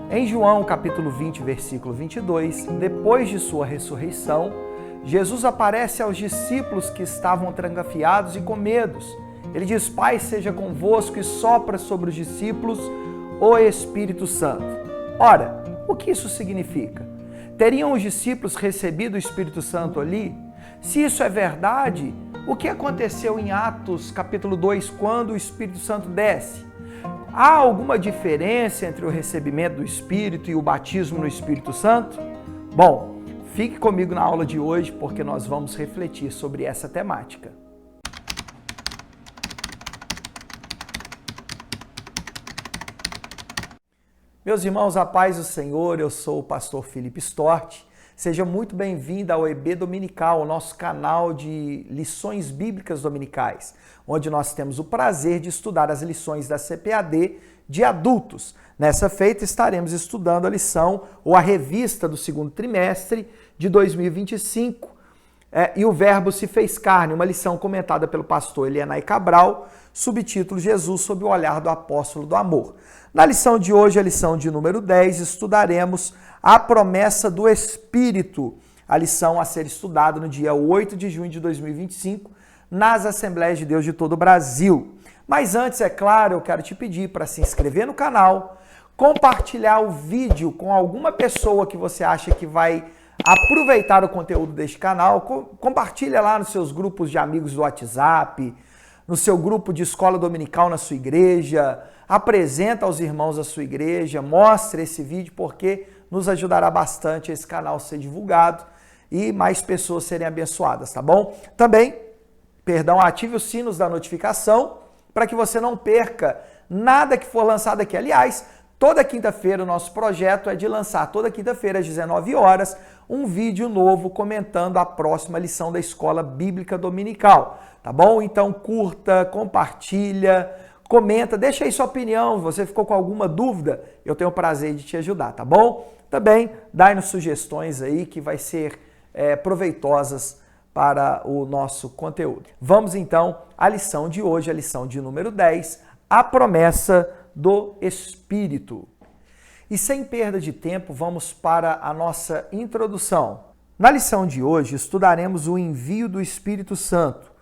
Em João capítulo 20, versículo 22, depois de sua ressurreição, Jesus aparece aos discípulos que estavam trancafiados e com medos. Ele diz: Pai seja convosco, e sopra sobre os discípulos o Espírito Santo. Ora, o que isso significa? Teriam os discípulos recebido o Espírito Santo ali? Se isso é verdade, o que aconteceu em Atos capítulo 2, quando o Espírito Santo desce? Há alguma diferença entre o recebimento do Espírito e o batismo no Espírito Santo? Bom, fique comigo na aula de hoje, porque nós vamos refletir sobre essa temática. Meus irmãos, a paz do Senhor, eu sou o pastor Felipe Stort. Seja muito bem-vindo ao EB Dominical, o nosso canal de lições bíblicas dominicais, onde nós temos o prazer de estudar as lições da CPAD de adultos. Nessa feita, estaremos estudando a lição ou a revista do segundo trimestre de 2025. E o Verbo se fez carne, uma lição comentada pelo pastor Elianai Cabral, subtítulo Jesus sob o olhar do apóstolo do amor. Na lição de hoje, a lição de número 10, estudaremos a promessa do Espírito, a lição a ser estudada no dia 8 de junho de 2025, nas Assembleias de Deus de todo o Brasil. Mas antes, é claro, eu quero te pedir para se inscrever no canal, compartilhar o vídeo com alguma pessoa que você acha que vai aproveitar o conteúdo deste canal. Compartilha lá nos seus grupos de amigos do WhatsApp, no seu grupo de escola dominical na sua igreja, apresenta aos irmãos da sua igreja, mostre esse vídeo, porque nos ajudará bastante esse canal ser divulgado e mais pessoas serem abençoadas, tá bom? Também, ative os sinos da notificação para que você não perca nada que for lançado aqui. Aliás, toda quinta-feira o nosso projeto é de lançar, toda quinta-feira às 19 horas, um vídeo novo comentando a próxima lição da Escola Bíblica Dominical, tá bom? Então curta, compartilha, comenta, deixa aí sua opinião. Se você ficou com alguma dúvida, eu tenho o prazer de te ajudar, tá bom? Também dá-nos sugestões aí que vai ser proveitosas para o nosso conteúdo. Vamos então à lição de hoje, a lição de número 10, a promessa do Espírito. E sem perda de tempo, vamos para a nossa introdução. Na lição de hoje, estudaremos o envio do Espírito Santo,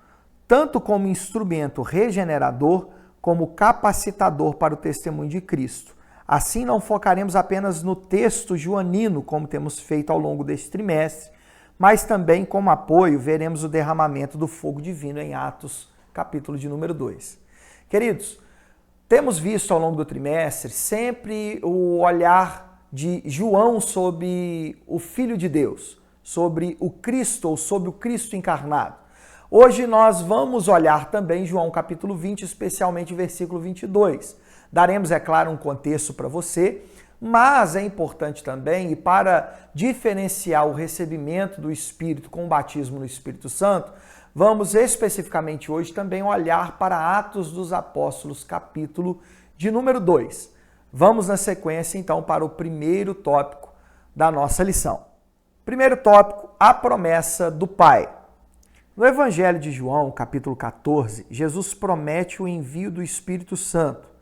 tanto como instrumento regenerador, como capacitador para o testemunho de Cristo. Assim, não focaremos apenas no texto joanino, como temos feito ao longo deste trimestre, mas também, como apoio, veremos o derramamento do fogo divino em Atos, capítulo de número 2. Queridos, temos visto ao longo do trimestre sempre o olhar de João sobre o Filho de Deus, sobre o Cristo ou sobre o Cristo encarnado. Hoje nós vamos olhar também João capítulo 20, especialmente versículo 22. Daremos, é claro, um contexto para você, mas é importante também, e para diferenciar o recebimento do Espírito com o batismo no Espírito Santo, vamos especificamente hoje também olhar para Atos dos Apóstolos, capítulo de número 2. Vamos na sequência, então, para o primeiro tópico da nossa lição. Primeiro tópico, a promessa do Pai. No Evangelho de João, capítulo 14, Jesus promete o envio do Espírito Santo.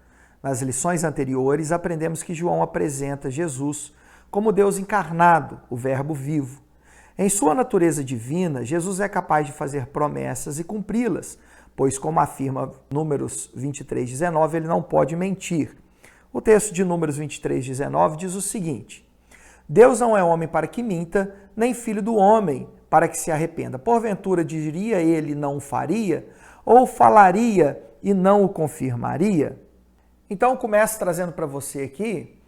Nas lições anteriores, aprendemos que João apresenta Jesus como Deus encarnado, o Verbo vivo. Em sua natureza divina, Jesus é capaz de fazer promessas e cumpri-las, pois, como afirma Números 23:19, ele não pode mentir. O texto de Números 23:19 diz o seguinte: Deus não é homem para que minta, nem filho do homem para que se arrependa. Porventura diria ele não o faria, ou falaria e não o confirmaria? Então, começo trazendo para você aqui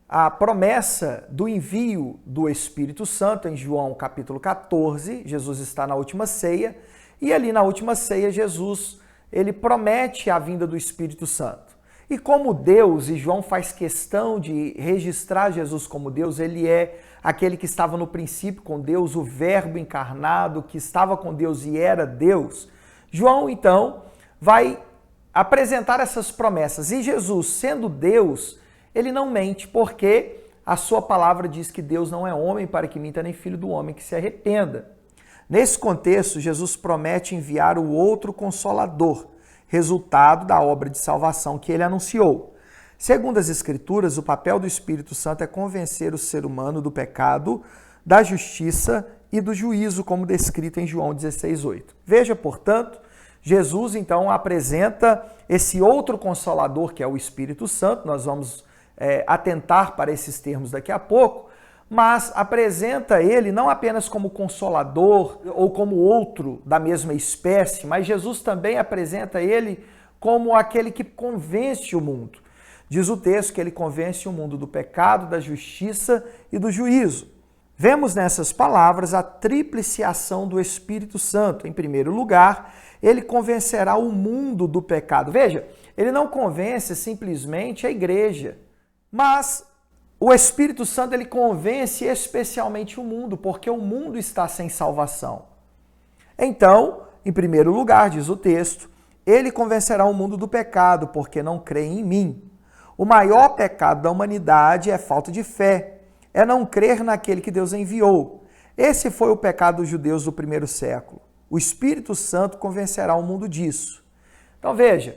a promessa do envio do Espírito Santo em João capítulo 14. Jesus está na última ceia e ali na última ceia Jesus ele promete a vinda do Espírito Santo. E como Deus, e João faz questão de registrar Jesus como Deus, ele é aquele que estava no princípio com Deus, o Verbo encarnado, que estava com Deus e era Deus. João, então, vai apresentar essas promessas. E Jesus, sendo Deus, ele não mente, porque a sua palavra diz que Deus não é homem para que minta, nem filho do homem que se arrependa. Nesse contexto, Jesus promete enviar o outro Consolador, resultado da obra de salvação que ele anunciou. Segundo as Escrituras, o papel do Espírito Santo é convencer o ser humano do pecado, da justiça e do juízo, como descrito em João 16:8. Veja, portanto, Jesus então apresenta esse outro Consolador, que é o Espírito Santo. Nós vamos atentar para esses termos daqui a pouco, mas apresenta ele não apenas como Consolador ou como outro da mesma espécie, mas Jesus também apresenta ele como aquele que convence o mundo. Diz o texto que ele convence o mundo do pecado, da justiça e do juízo. Vemos nessas palavras a tríplice ação do Espírito Santo. Em primeiro lugar, ele convencerá o mundo do pecado. Veja, ele não convence simplesmente a igreja, mas o Espírito Santo ele convence especialmente o mundo, porque o mundo está sem salvação. Então, em primeiro lugar, diz o texto, ele convencerá o mundo do pecado, porque não creem em mim. O maior pecado da humanidade é falta de fé, é não crer naquele que Deus enviou. Esse foi o pecado dos judeus do primeiro século. O Espírito Santo convencerá o mundo disso. Então veja,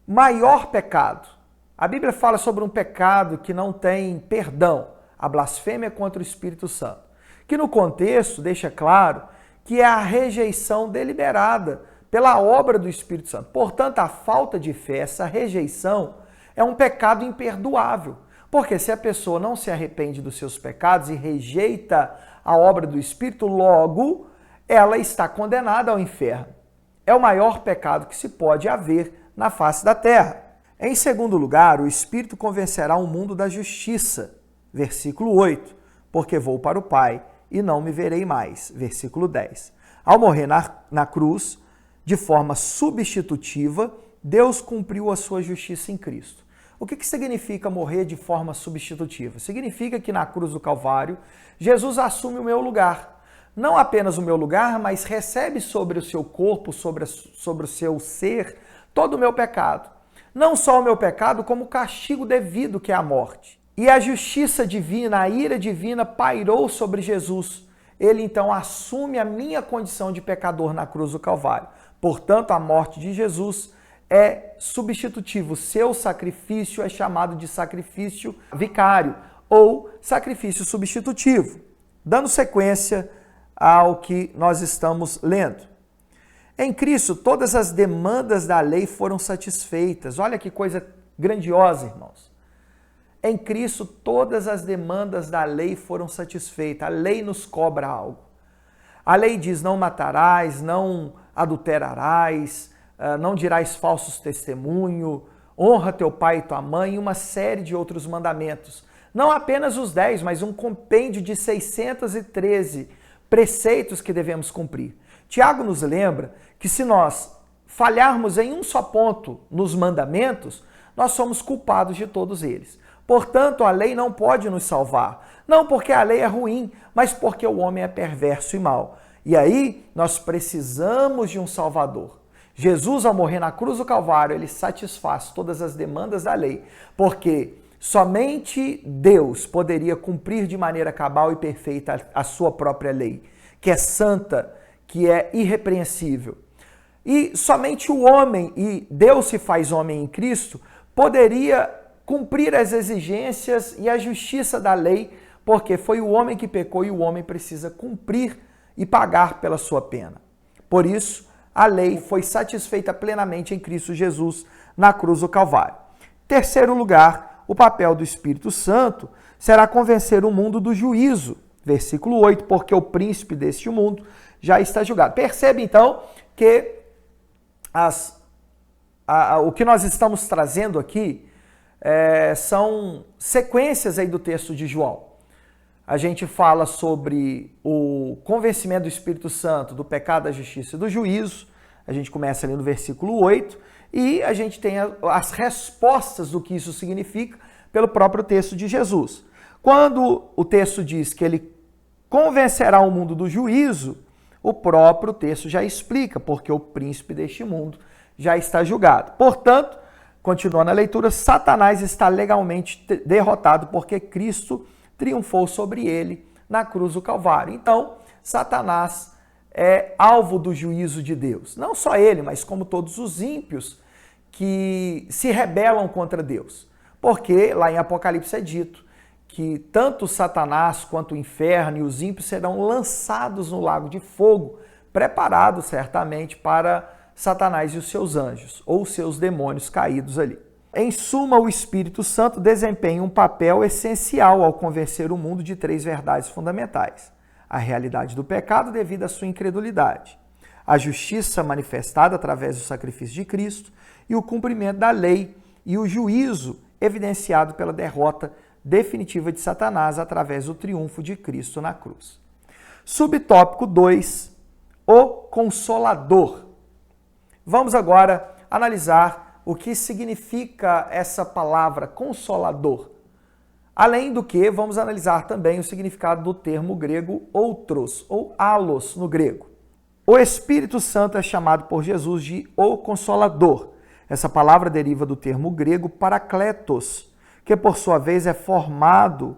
maior pecado. A Bíblia fala sobre um pecado que não tem perdão, a blasfêmia contra o Espírito Santo, que no contexto deixa claro que é a rejeição deliberada pela obra do Espírito Santo. Portanto, a falta de fé, essa rejeição, é um pecado imperdoável, porque se a pessoa não se arrepende dos seus pecados e rejeita a obra do Espírito, logo ela está condenada ao inferno. É o maior pecado que se pode haver na face da terra. Em segundo lugar, o Espírito convencerá o mundo da justiça. Versículo 8, porque vou para o Pai e não me verei mais. Versículo 10. Ao morrer na cruz, de forma substitutiva, Deus cumpriu a sua justiça em Cristo. O que significa morrer de forma substitutiva? Significa que na cruz do Calvário, Jesus assume o meu lugar. Não apenas o meu lugar, mas recebe sobre o seu corpo, sobre o seu ser, todo o meu pecado. Não só o meu pecado, como o castigo devido, que é a morte. E a justiça divina, a ira divina pairou sobre Jesus. Ele então assume a minha condição de pecador na cruz do Calvário. Portanto, a morte de Jesus é substitutivo. Seu sacrifício é chamado de sacrifício vicário ou sacrifício substitutivo. Dando sequência ao que nós estamos lendo. Em Cristo, todas as demandas da lei foram satisfeitas. Olha que coisa grandiosa, irmãos. Em Cristo, todas as demandas da lei foram satisfeitas. A lei nos cobra algo. A lei diz: não matarás, não adulterarás, não dirás falsos testemunho, honra teu pai e tua mãe, e uma série de outros mandamentos. Não apenas os 10, mas um compêndio de 613 preceitos que devemos cumprir. Tiago nos lembra que se nós falharmos em um só ponto nos mandamentos, nós somos culpados de todos eles. Portanto, a lei não pode nos salvar. Não porque a lei é ruim, mas porque o homem é perverso e mau. E aí, nós precisamos de um Salvador. Jesus, ao morrer na cruz do Calvário, ele satisfaz todas as demandas da lei, porque somente Deus poderia cumprir de maneira cabal e perfeita a sua própria lei, que é santa, que é irrepreensível. E somente o homem, e Deus se faz homem em Cristo, poderia cumprir as exigências e a justiça da lei, porque foi o homem que pecou e o homem precisa cumprir e pagar pela sua pena. Por isso, a lei foi satisfeita plenamente em Cristo Jesus na cruz do Calvário. Terceiro lugar, o papel do Espírito Santo será convencer o mundo do juízo. Versículo 8, porque o príncipe deste mundo já está julgado. Percebe então que o que nós estamos trazendo aqui são sequências aí do texto de João. A gente fala sobre o convencimento do Espírito Santo do pecado, da justiça e do juízo. A gente começa ali no versículo 8 e a gente tem as respostas do que isso significa pelo próprio texto de Jesus. Quando o texto diz que ele convencerá o mundo do juízo, o próprio texto já explica, porque o príncipe deste mundo já está julgado. Portanto, continuando a leitura, Satanás está legalmente derrotado, porque Cristo triunfou sobre ele na cruz do Calvário. Então, Satanás é alvo do juízo de Deus. Não só ele, mas como todos os ímpios que se rebelam contra Deus. Porque lá em Apocalipse é dito que tanto Satanás quanto o inferno e os ímpios serão lançados no lago de fogo, preparado certamente para Satanás e os seus anjos, ou seus demônios caídos ali. Em suma, o Espírito Santo desempenha um papel essencial ao convencer o mundo de 3 verdades fundamentais: a realidade do pecado devido à sua incredulidade, a justiça manifestada através do sacrifício de Cristo e o cumprimento da lei e o juízo evidenciado pela derrota definitiva de Satanás através do triunfo de Cristo na cruz. Subtópico 2, o Consolador. Vamos agora analisar o que significa essa palavra Consolador. Além do que, vamos analisar também o significado do termo grego outros, ou allos no grego. O Espírito Santo é chamado por Jesus de o Consolador. Essa palavra deriva do termo grego parakletos, que por sua vez é formado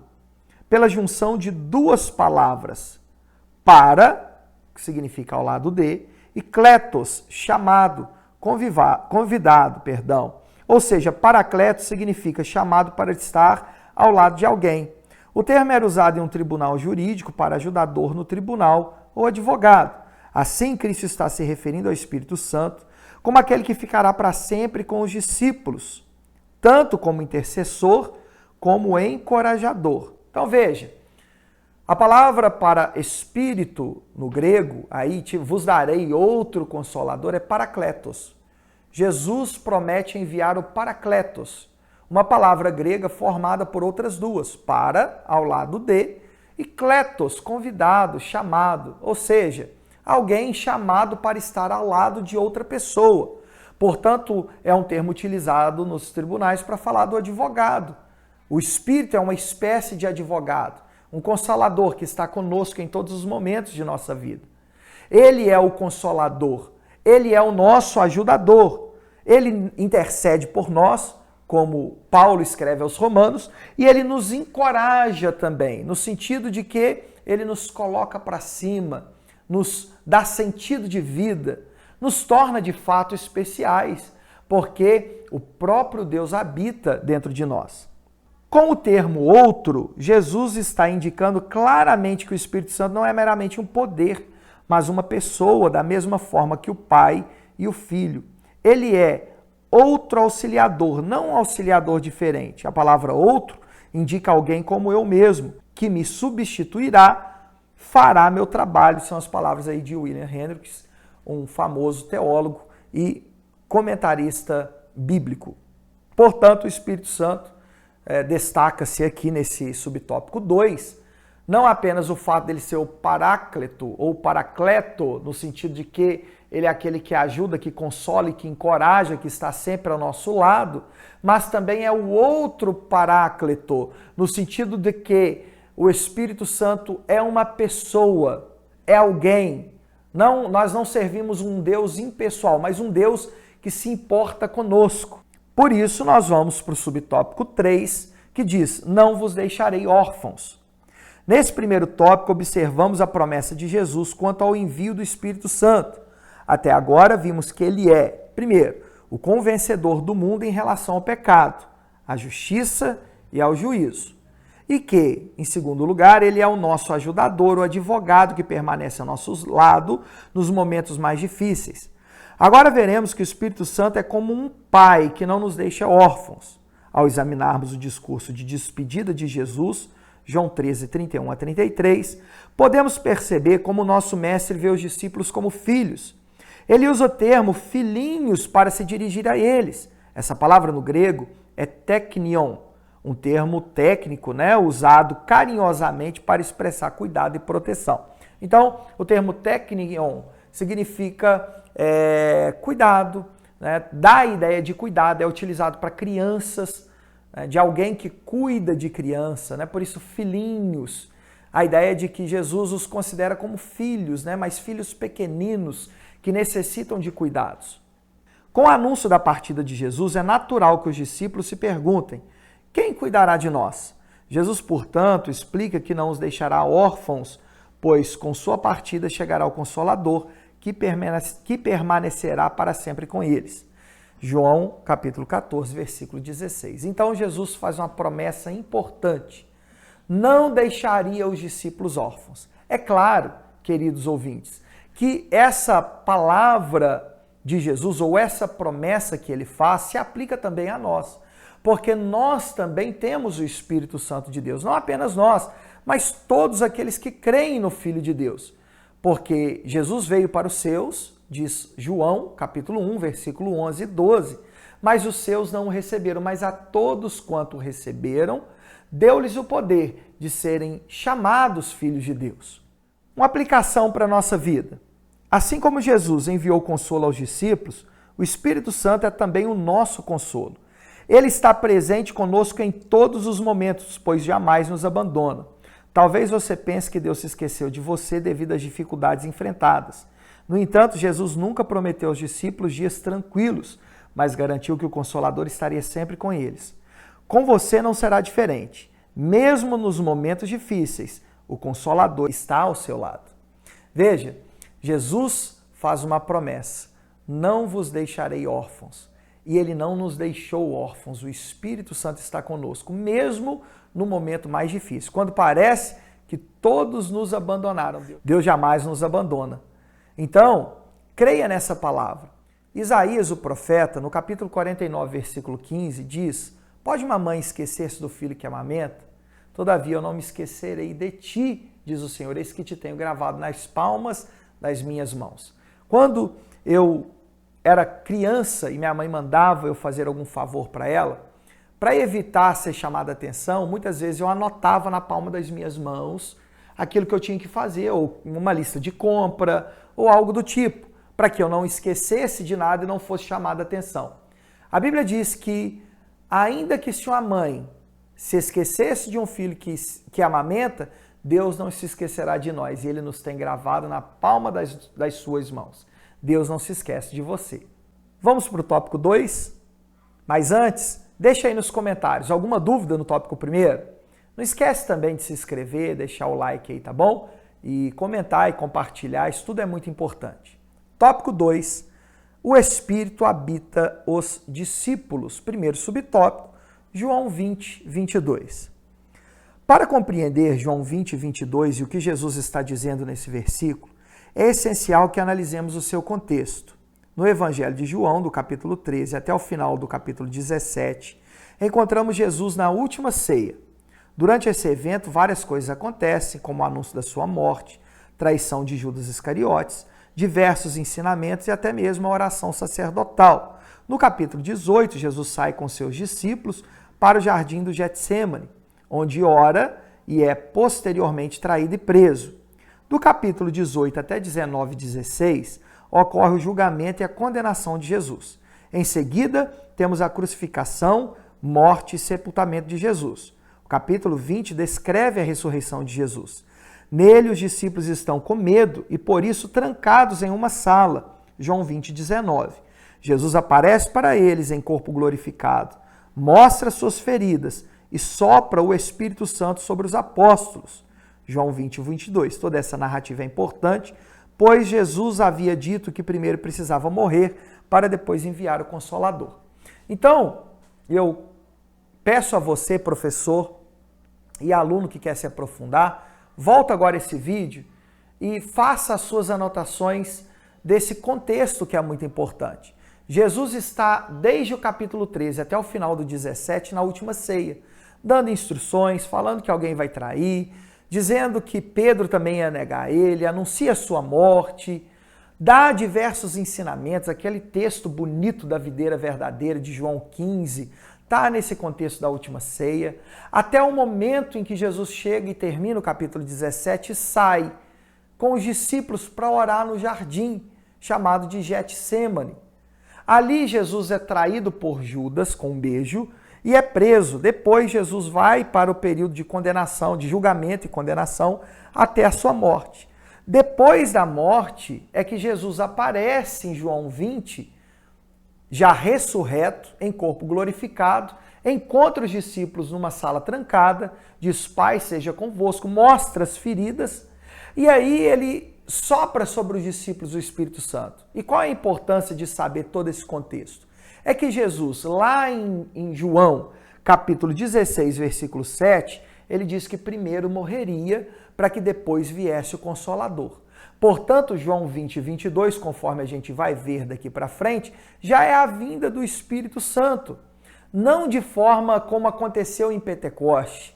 pela junção de 2 palavras, para, que significa ao lado de, e kletos, chamado, convidado. Ou seja, parakletos significa chamado para estar ao lado de alguém. O termo era usado em um tribunal jurídico para ajudador no tribunal ou advogado. Assim, Cristo está se referindo ao Espírito Santo como aquele que ficará para sempre com os discípulos, tanto como intercessor, como encorajador. Então veja, a palavra para espírito no grego, aí vos darei outro consolador, é parakletos. Jesus promete enviar o parakletos, uma palavra grega formada por outras 2, para, ao lado de, e kletos, convidado, chamado, ou seja, alguém chamado para estar ao lado de outra pessoa. Portanto, é um termo utilizado nos tribunais para falar do advogado. O Espírito é uma espécie de advogado, um consolador que está conosco em todos os momentos de nossa vida. Ele é o consolador, ele é o nosso ajudador. Ele intercede por nós, como Paulo escreve aos Romanos, e ele nos encoraja também, no sentido de que ele nos coloca para cima, nos dá sentido de vida, nos torna de fato especiais, porque o próprio Deus habita dentro de nós. Com o termo outro, Jesus está indicando claramente que o Espírito Santo não é meramente um poder, mas uma pessoa, da mesma forma que o Pai e o Filho. Ele é outro auxiliador, não um auxiliador diferente. A palavra outro indica alguém como eu mesmo, que me substituirá, fará meu trabalho. São as palavras aí de William Hendricks, um famoso teólogo e comentarista bíblico. Portanto, o Espírito Santo destaca-se aqui nesse subtópico 2, não apenas o fato dele ser o paráclito ou paracleto, no sentido de que ele é aquele que ajuda, que consola e que encoraja, que está sempre ao nosso lado, mas também é o outro paráclito, no sentido de que o Espírito Santo é uma pessoa, é alguém. Não, nós não servimos um Deus impessoal, mas um Deus que se importa conosco. Por isso, nós vamos para o subtópico 3, que diz, não vos deixarei órfãos. Nesse primeiro tópico, observamos a promessa de Jesus quanto ao envio do Espírito Santo. Até agora, vimos que ele é, primeiro, o convencedor do mundo em relação ao pecado, à justiça e ao juízo. E que, em segundo lugar, ele é o nosso ajudador, o advogado que permanece ao nosso lado nos momentos mais difíceis. Agora veremos que o Espírito Santo é como um pai que não nos deixa órfãos. Ao examinarmos o discurso de despedida de Jesus, João 13, 31 a 33, podemos perceber como o nosso mestre vê os discípulos como filhos. Ele usa o termo filhinhos para se dirigir a eles. Essa palavra no grego é teknion, um termo técnico, usado carinhosamente para expressar cuidado e proteção. Então, o termo teknion significa cuidado, dá a ideia de cuidado, é utilizado para crianças, de alguém que cuida de criança, por isso filhinhos. A ideia de que Jesus os considera como filhos, mas filhos pequeninos que necessitam de cuidados. Com o anúncio da partida de Jesus, é natural que os discípulos se perguntem, quem cuidará de nós? Jesus, portanto, explica que não os deixará órfãos, pois com sua partida chegará o Consolador, que permanecerá para sempre com eles. João capítulo 14, versículo 16. Então Jesus faz uma promessa importante. Não deixaria os discípulos órfãos. É claro, queridos ouvintes, que essa palavra de Jesus, ou essa promessa que ele faz, se aplica também a nós. Porque nós também temos o Espírito Santo de Deus. Não apenas nós, mas todos aqueles que creem no Filho de Deus. Porque Jesus veio para os seus, diz João, capítulo 1, versículo 11 e 12, mas os seus não o receberam, mas a todos quanto o receberam, deu-lhes o poder de serem chamados filhos de Deus. Uma aplicação para a nossa vida. Assim como Jesus enviou consolo aos discípulos, o Espírito Santo é também o nosso consolo. Ele está presente conosco em todos os momentos, pois jamais nos abandona. Talvez você pense que Deus se esqueceu de você devido às dificuldades enfrentadas. No entanto, Jesus nunca prometeu aos discípulos dias tranquilos, mas garantiu que o Consolador estaria sempre com eles. Com você não será diferente. Mesmo nos momentos difíceis, o Consolador está ao seu lado. Veja, Jesus faz uma promessa: não vos deixarei órfãos. E ele não nos deixou órfãos, o Espírito Santo está conosco, mesmo no momento mais difícil. Quando parece que todos nos abandonaram, Deus jamais nos abandona. Então, creia nessa palavra. Isaías, o profeta, no capítulo 49, versículo 15, diz: pode uma mãe esquecer-se do filho que amamenta? Todavia eu não me esquecerei de ti, diz o Senhor, eis que te tenho gravado nas palmas das minhas mãos. Quando eu era criança e minha mãe mandava eu fazer algum favor para ela, para evitar ser chamada a atenção, muitas vezes eu anotava na palma das minhas mãos aquilo que eu tinha que fazer, ou uma lista de compra, ou algo do tipo, para que eu não esquecesse de nada e não fosse chamada a atenção. A Bíblia diz que, ainda que se uma mãe se esquecesse de um filho que amamenta, Deus não se esquecerá de nós, e Ele nos tem gravado na palma das suas mãos. Deus não se esquece de você. Vamos para o tópico 2? Mas antes, deixa aí nos comentários alguma dúvida no tópico 1? Não esquece também de se inscrever, deixar o like aí, tá bom? E comentar e compartilhar, isso tudo é muito importante. Tópico 2, o Espírito habita os discípulos. Primeiro subtópico, João 20, 22. Para compreender João 20, 22 e o que Jesus está dizendo nesse versículo, é essencial que analisemos o seu contexto. No Evangelho de João, do capítulo 13 até o final do capítulo 17, encontramos Jesus na última ceia. Durante esse evento, várias coisas acontecem, como o anúncio da sua morte, traição de Judas Iscariotes, diversos ensinamentos e até mesmo a oração sacerdotal. No capítulo 18, Jesus sai com seus discípulos para o jardim do Getsêmani, onde ora e é posteriormente traído e preso. Do capítulo 18 até 19 e 16, ocorre o julgamento e a condenação de Jesus. Em seguida, temos a crucificação, morte e sepultamento de Jesus. O capítulo 20 descreve a ressurreição de Jesus. Nele, os discípulos estão com medo e, por isso, trancados em uma sala. João 20, 19. Jesus aparece para eles em corpo glorificado, mostra suas feridas e sopra o Espírito Santo sobre os apóstolos. João 20, 22. Toda essa narrativa é importante, pois Jesus havia dito que primeiro precisava morrer para depois enviar o Consolador. Então, eu peço a você, professor e aluno que quer se aprofundar, volta agora esse vídeo e faça as suas anotações desse contexto que é muito importante. Jesus está, desde o capítulo 13 até o final do 17, na última ceia, dando instruções, falando que alguém vai trair, dizendo que Pedro também ia negar ele, anuncia a sua morte, dá diversos ensinamentos, aquele texto bonito da videira verdadeira de João 15, está nesse contexto da última ceia, até o momento em que Jesus chega e termina o capítulo 17 e sai com os discípulos para orar no jardim, chamado de Getsêmani. Ali Jesus é traído por Judas com um beijo, e é preso. Depois Jesus vai para o período de condenação, de julgamento e condenação, até a sua morte. Depois da morte é que Jesus aparece em João 20, já ressurreto, em corpo glorificado, encontra os discípulos numa sala trancada, diz: Pai, seja convosco, mostra as feridas, e aí ele sopra sobre os discípulos o Espírito Santo. E qual é a importância de saber todo esse contexto? é que Jesus, lá em João, capítulo 16, versículo 7, ele diz que primeiro morreria para que depois viesse o Consolador. Portanto, João 20, 22, conforme a gente vai ver daqui para frente, já é a vinda do Espírito Santo. Não de forma como aconteceu em Pentecoste,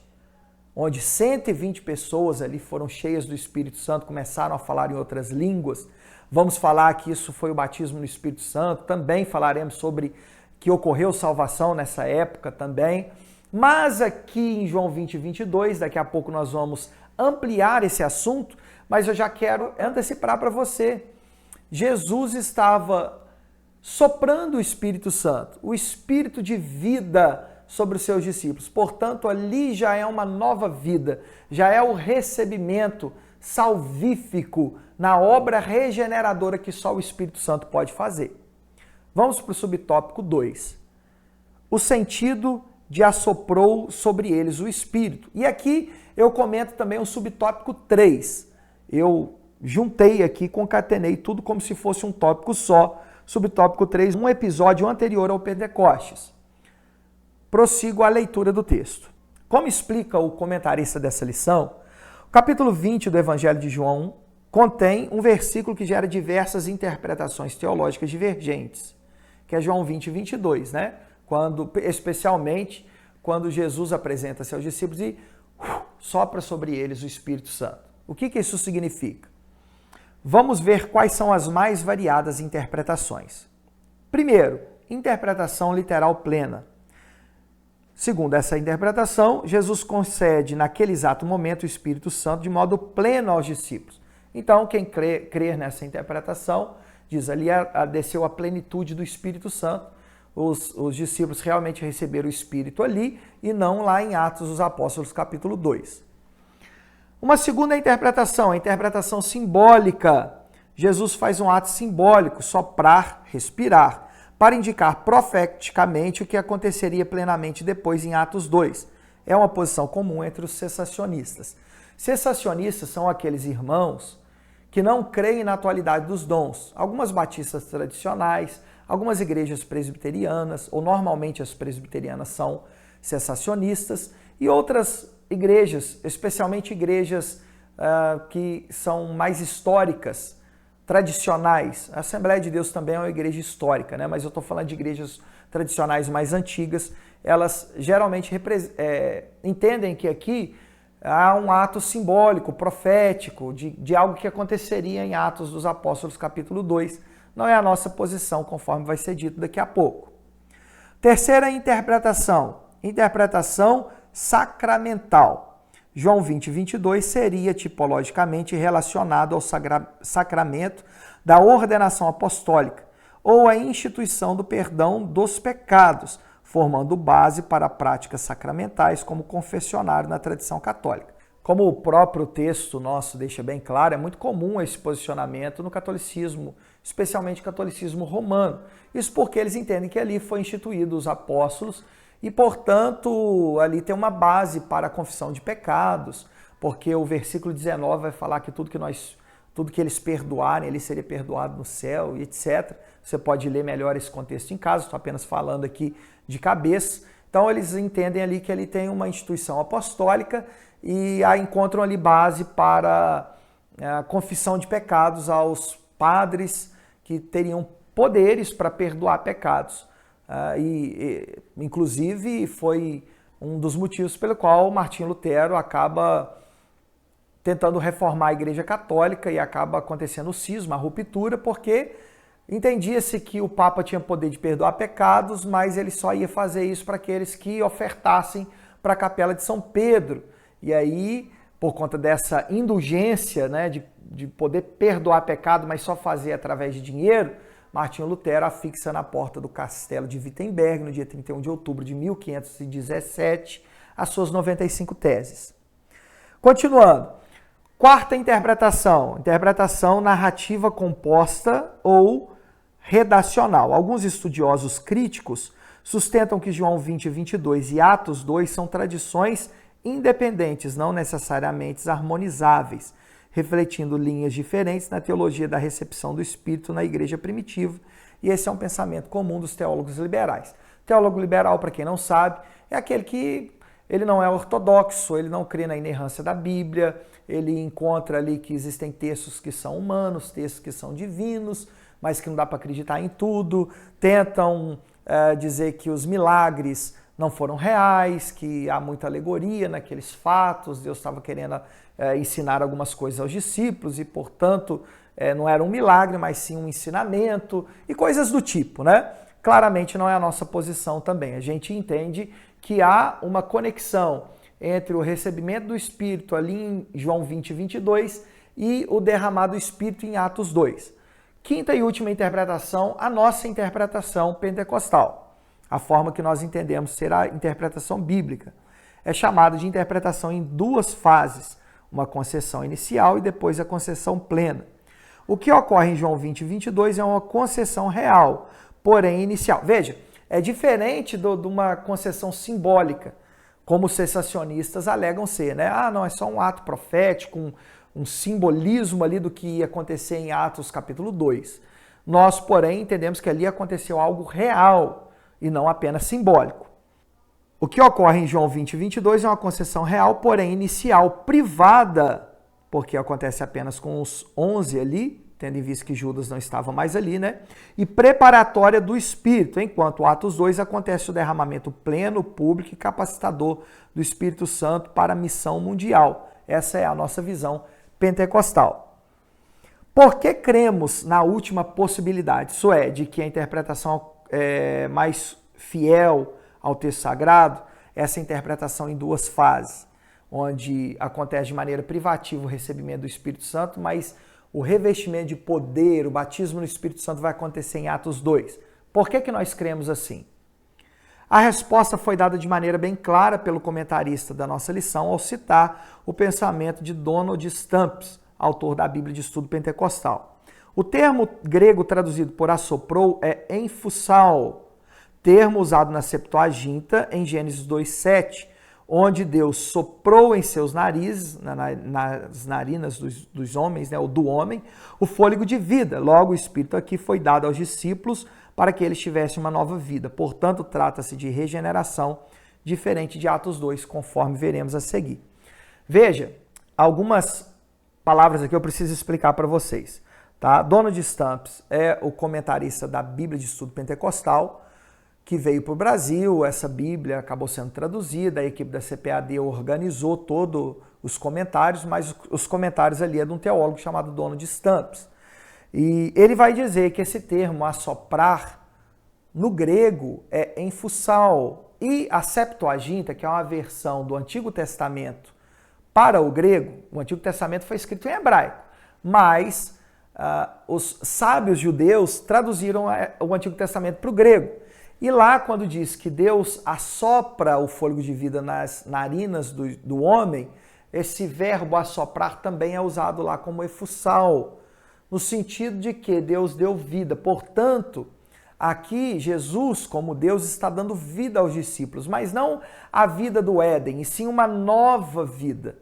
onde 120 pessoas ali foram cheias do Espírito Santo, começaram a falar em outras línguas. Vamos falar que isso foi o batismo no Espírito Santo, também falaremos sobre que ocorreu salvação nessa época também. Mas aqui em João 20, 22, daqui a pouco nós vamos ampliar esse assunto, mas eu já quero antecipar para você. Jesus estava soprando o Espírito Santo, o Espírito de vida sobre os seus discípulos. Portanto, ali já é uma nova vida, já é o recebimento salvífico na obra regeneradora que só o Espírito Santo pode fazer. Vamos para o subtópico 2. O sentido de assoprou sobre eles o Espírito. E aqui eu comento também o subtópico 3. Eu juntei aqui, concatenei tudo como se fosse um tópico só. Subtópico 3, um episódio anterior ao Pentecostes. Prossigo a leitura do texto. Como explica o comentarista dessa lição, o capítulo 20 do Evangelho de João contém um versículo que gera diversas interpretações teológicas divergentes, que é João 20, 22, né? Especialmente quando Jesus apresenta seus discípulos e sopra sobre eles o Espírito Santo. O que isso significa? Vamos ver quais são as mais variadas interpretações. Primeiro, interpretação literal plena. Segundo essa interpretação, Jesus concede naquele exato momento o Espírito Santo de modo pleno aos discípulos. Então, quem crer nessa interpretação, diz ali, desceu a plenitude do Espírito Santo. Os discípulos realmente receberam o Espírito ali e não lá em Atos dos Apóstolos, capítulo 2. Uma segunda interpretação, a interpretação simbólica. Jesus faz um ato simbólico, soprar, respirar, para indicar profeticamente o que aconteceria plenamente depois em Atos 2. É uma posição comum entre os cessacionistas. Cessacionistas são aqueles irmãos que não creem na atualidade dos dons. Algumas batistas tradicionais, algumas igrejas presbiterianas, ou normalmente as presbiterianas são cessacionistas, e outras igrejas, especialmente igrejas que são mais históricas, tradicionais. A Assembleia de Deus também é uma igreja histórica, né? Mas eu estou falando de igrejas tradicionais mais antigas. Elas geralmente entendem que aqui há um ato simbólico, profético, de algo que aconteceria em Atos dos Apóstolos, capítulo 2. Não é a nossa posição, conforme vai ser dito daqui a pouco. Terceira interpretação, interpretação sacramental. João 20, 22 seria tipologicamente relacionado ao sacramento da ordenação apostólica ou à instituição do perdão dos pecados, formando base para práticas sacramentais como confessionário na tradição católica. Como o próprio texto nosso deixa bem claro, é muito comum esse posicionamento no catolicismo, especialmente catolicismo romano. Isso porque eles entendem que ali foi instituído os apóstolos e, portanto, ali tem uma base para a confissão de pecados, porque o versículo 19 vai falar que tudo que eles perdoarem, ele seria perdoado no céu e etc. Você pode ler melhor esse contexto em casa, estou apenas falando aqui de cabeça. Então, eles entendem ali que ele tem uma instituição apostólica e aí encontram ali base para a confissão de pecados aos padres que teriam poderes para perdoar pecados. Inclusive, foi um dos motivos pelo qual Martinho Lutero acaba tentando reformar a Igreja Católica e acaba acontecendo o cisma, a ruptura, porque entendia-se que o Papa tinha poder de perdoar pecados, mas ele só ia fazer isso para aqueles que ofertassem para a Capela de São Pedro. E aí, por conta dessa indulgência, né, de poder perdoar pecado, mas só fazer através de dinheiro, Martinho Lutero afixa na porta do castelo de Wittenberg, no dia 31 de outubro de 1517, as suas 95 teses. Continuando. Quarta interpretação, interpretação narrativa composta ou redacional. Alguns estudiosos críticos sustentam que João 20 e 22 e Atos 2 são tradições independentes, não necessariamente harmonizáveis, refletindo linhas diferentes na teologia da recepção do Espírito na igreja primitiva E esse é um pensamento comum dos teólogos liberais. Teólogo liberal, para quem não sabe, é aquele que ele não é ortodoxo, ele não crê na inerrância da Bíblia, ele encontra ali que existem textos que são humanos, textos que são divinos, mas que não dá para acreditar em tudo, tentam dizer que os milagres não foram reais, que há muita alegoria naqueles fatos, Deus estava querendo ensinar algumas coisas aos discípulos e, portanto, não era um milagre, mas sim um ensinamento e coisas do tipo, né? Claramente não é a nossa posição também. A gente entende que há uma conexão entre o recebimento do Espírito ali em João 20, 22 e o derramado do Espírito em Atos 2. Quinta e última interpretação, a nossa interpretação pentecostal. A forma que nós entendemos ser a interpretação bíblica. É chamada de interpretação em duas fases, uma concessão inicial e depois a concessão plena. O que ocorre em João 20 e 22 é uma concessão real, porém inicial. Veja, é diferente de uma concessão simbólica, como os cessacionistas alegam ser, né? Ah, não, é só um ato profético, um simbolismo ali do que ia acontecer em Atos capítulo 2. Nós, porém, entendemos que ali aconteceu algo real e não apenas simbólico. O que ocorre em João 20 e 22 é uma concessão real, porém inicial, privada, porque acontece apenas com os 11 ali, tendo em vista que Judas não estava mais ali, né? E preparatória do Espírito, enquanto Atos 2 acontece o derramamento pleno, público e capacitador do Espírito Santo para a missão mundial. Essa é a nossa visão pentecostal. Por que cremos na última possibilidade? Isso é, de que a interpretação mais fiel ao texto sagrado, essa interpretação em duas fases, onde acontece de maneira privativa o recebimento do Espírito Santo, mas o revestimento de poder, o batismo no Espírito Santo vai acontecer em Atos 2. Por que nós cremos assim? A resposta foi dada de maneira bem clara pelo comentarista da nossa lição ao citar o pensamento de Donald Stamps, autor da Bíblia de Estudo Pentecostal. O termo grego traduzido por assoprou é enfusal, termo usado na Septuaginta em Gênesis 2:7, onde Deus soprou em seus narizes, nas narinas dos homens, né, ou do homem, o fôlego de vida. Logo, o Espírito aqui foi dado aos discípulos para que eles tivessem uma nova vida. Portanto, trata-se de regeneração, diferente de Atos 2, conforme veremos a seguir. Veja, algumas palavras aqui eu preciso explicar para vocês. Tá? Donald Stamps é o comentarista da Bíblia de Estudo Pentecostal, que veio para o Brasil. Essa Bíblia acabou sendo traduzida, a equipe da CPAD organizou todos os comentários, mas os comentários ali é de um teólogo chamado Donald Stamps. E ele vai dizer que esse termo assoprar, no grego, é enfusal. E a Septuaginta, que é uma versão do Antigo Testamento para o grego, o Antigo Testamento foi escrito em hebraico, mas os sábios judeus traduziram o Antigo Testamento para o grego. E lá, quando diz que Deus assopra o fôlego de vida nas narinas do homem, esse verbo assoprar também é usado lá como efusal, no sentido de que Deus deu vida. Portanto, aqui Jesus, como Deus, está dando vida aos discípulos, mas não a vida do Éden, e sim uma nova vida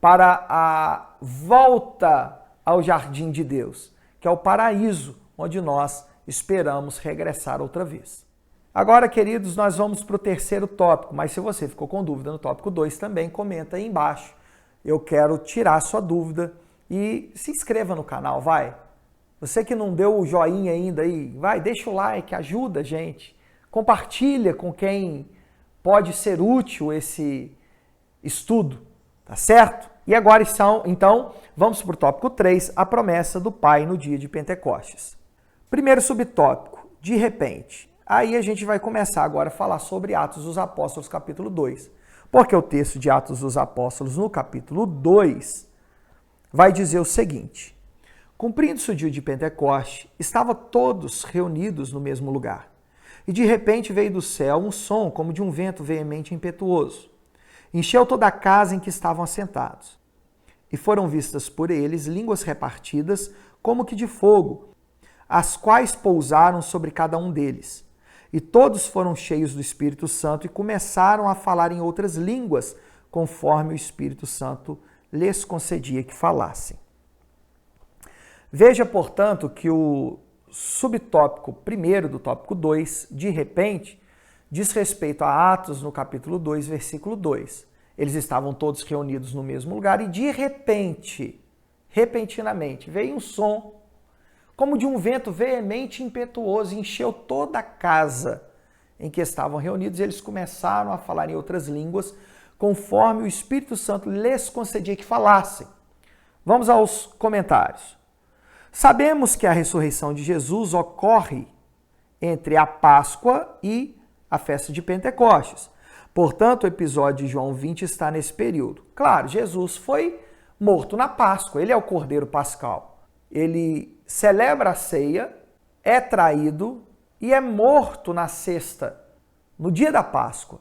para a volta ao jardim de Deus, que é o paraíso, onde nós esperamos regressar outra vez. Agora, queridos, nós vamos para o terceiro tópico, mas se você ficou com dúvida no tópico 2 também, comenta aí embaixo. Eu quero tirar a sua dúvida e se inscreva no canal, vai. Você que não deu o joinha ainda aí, vai, deixa o like, ajuda a gente. Compartilha com quem pode ser útil esse estudo, tá certo? E agora, então, vamos para o tópico 3, a promessa do Pai no dia de Pentecostes. Primeiro subtópico, de repente. Aí a gente vai começar agora a falar sobre Atos dos Apóstolos, capítulo 2. Porque o texto de Atos dos Apóstolos, no capítulo 2, vai dizer o seguinte: cumprindo-se o dia de Pentecoste, estavam todos reunidos no mesmo lugar. E de repente veio do céu um som como de um vento veemente e impetuoso. Encheu toda a casa em que estavam assentados. E foram vistas por eles línguas repartidas como que de fogo, as quais pousaram sobre cada um deles. E todos foram cheios do Espírito Santo e começaram a falar em outras línguas, conforme o Espírito Santo lhes concedia que falassem. Veja, portanto, que o subtópico 1º do tópico 2, de repente, diz respeito a Atos no capítulo 2, versículo 2. Eles estavam todos reunidos no mesmo lugar e de repente, repentinamente, veio um som como de um vento veemente e impetuoso, encheu toda a casa em que estavam reunidos e eles começaram a falar em outras línguas, conforme o Espírito Santo lhes concedia que falassem. Vamos aos comentários. Sabemos que a ressurreição de Jesus ocorre entre a Páscoa e a festa de Pentecostes. Portanto, o episódio de João 20 está nesse período. Claro, Jesus foi morto na Páscoa, ele é o Cordeiro Pascal. Ele celebra a ceia, é traído e é morto na sexta, no dia da Páscoa.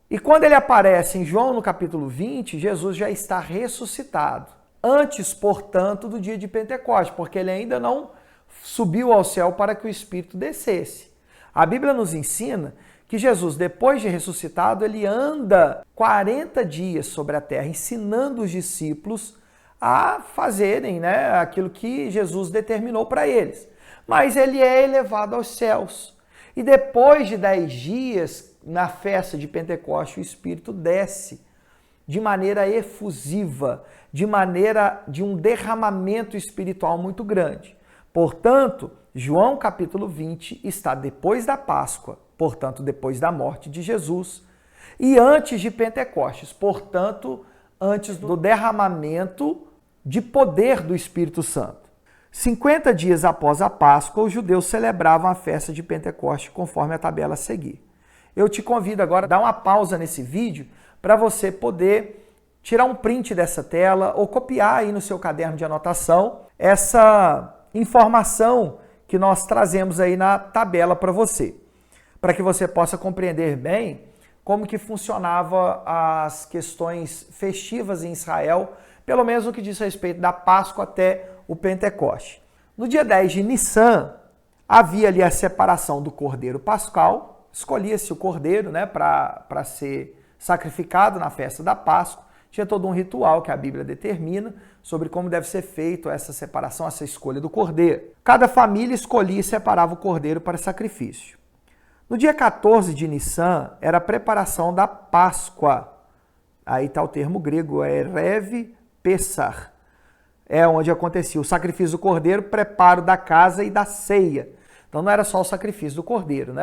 E quando ele aparece em João no capítulo 20, Jesus já está ressuscitado. Antes, portanto, do dia de Pentecostes, porque ele ainda não subiu ao céu para que o Espírito descesse. A Bíblia nos ensina que Jesus, depois de ressuscitado, ele anda 40 dias sobre a terra, ensinando os discípulos a fazerem, aquilo que Jesus determinou para eles. Mas ele é elevado aos céus. E depois de 10 dias, na festa de Pentecostes, o Espírito desce de maneira efusiva, de um derramamento espiritual muito grande. Portanto, João capítulo 20 está depois da Páscoa, portanto, depois da morte de Jesus, e antes de Pentecostes, portanto, antes do derramamento de poder do Espírito Santo. 50 dias após a Páscoa, os judeus celebravam a festa de Pentecostes conforme a tabela a seguir. Eu te convido agora a dar uma pausa nesse vídeo para você poder tirar um print dessa tela ou copiar aí no seu caderno de anotação essa informação que nós trazemos aí na tabela para você, para que você possa compreender bem como que funcionava as questões festivas em Israel, pelo menos no que diz respeito da Páscoa até o Pentecoste. No dia 10 de Nissan, havia ali a separação do Cordeiro Pascal, escolhia-se o Cordeiro para ser sacrificado na festa da Páscoa, tinha todo um ritual que a Bíblia determina sobre como deve ser feito essa separação, essa escolha do Cordeiro. Cada família escolhia e separava o Cordeiro para sacrifício. No dia 14 de Nissan, era a preparação da Páscoa. Aí está o termo grego, Erev Pessar. É onde acontecia o sacrifício do cordeiro, preparo da casa e da ceia. Então não era só o sacrifício do cordeiro,